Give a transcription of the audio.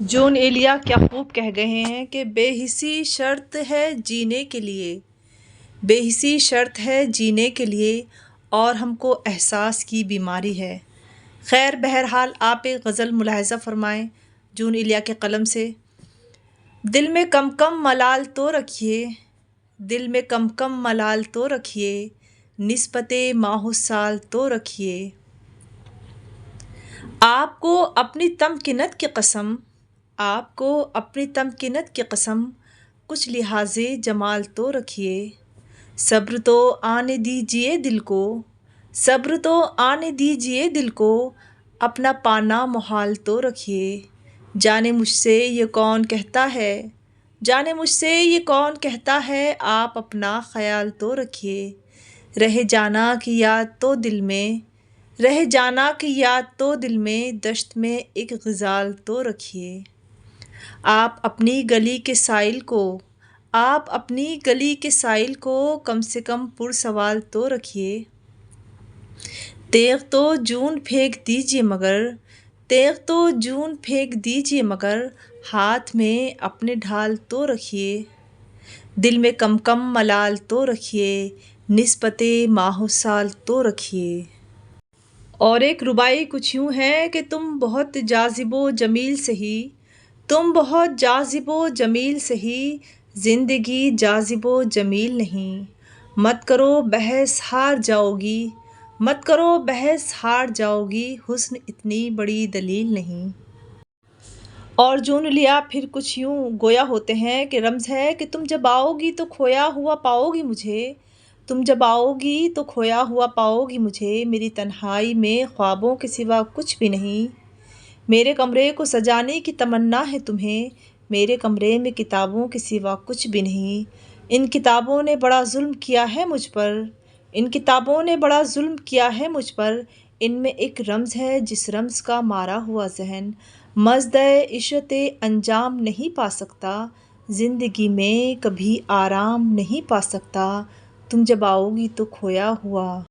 جون ایلیا کیا خوب کہہ گئے ہیں کہ بے حسی شرط ہے جینے کے لیے، بے حسی شرط ہے جینے کے لیے، اور ہم کو احساس کی بیماری ہے۔ خیر بہرحال آپ ایک غزل ملاحظہ فرمائیں جون ایلیا کے قلم سے۔ دل میں کم کم ملال تو رکھیے، دل میں کم کم ملال تو رکھیے، نسبت ماہ و سال تو رکھیے۔ آپ کو اپنی تمکنت کی قسم، آپ کو اپنی تمکنت کی قسم، کچھ لحاظ جمال تو رکھیے۔ صبر تو آنے دیجیے دل کو، صبر تو آنے دیجیے دل کو، اپنا پانا محال تو رکھیے۔ جانے مجھ سے یہ کون کہتا ہے، جانے مجھ سے یہ کون کہتا ہے، آپ اپنا خیال تو رکھیے۔ رہ جانا کی یاد تو دل میں، رہ جانا کی یاد تو دل میں، دشت میں ایک غزال تو رکھیے۔ آپ اپنی گلی کے سائل کو، آپ اپنی گلی کے سائل کو، کم سے کم پرسوال تو رکھیے۔ تیغ تو جون پھینک دیجیے مگر، تیغ تو جون پھینک دیجیے مگر، ہاتھ میں اپنے ڈھال تو رکھیے۔ دل میں کم کم ملال تو رکھیے، نسبت ماہ و سال تو رکھیے۔ اور ایک ربائی کچھ یوں ہے کہ تم بہت جاذب و جمیل سہی، تم بہت جاذب و جمیل سہی، زندگی جاذب و جمیل نہیں۔ مت کرو بحث ہار جاؤ گی، مت کرو بحث ہار جاؤ گی، حسن اتنی بڑی دلیل نہیں۔ اور جون ایلیا پھر کچھ یوں گویا ہوتے ہیں کہ رمز ہے کہ تم جب آؤ گی تو کھویا ہوا پاؤ گی مجھے، تم جب آؤ گی تو کھویا ہوا پاؤ گی مجھے، میری تنہائی میں خوابوں کے سوا کچھ بھی نہیں۔ میرے کمرے کو سجانے کی تمنا ہے تمہیں، میرے کمرے میں کتابوں کے سوا کچھ بھی نہیں۔ ان کتابوں نے بڑا ظلم کیا ہے مجھ پر، ان کتابوں نے بڑا ظلم کیا ہے مجھ پر، ان میں ایک رمز ہے جس رمز کا مارا ہوا ذہن مزدِ عشرت انجام نہیں پا سکتا، زندگی میں کبھی آرام نہیں پا سکتا، تم جب آؤ گی تو کھویا ہوا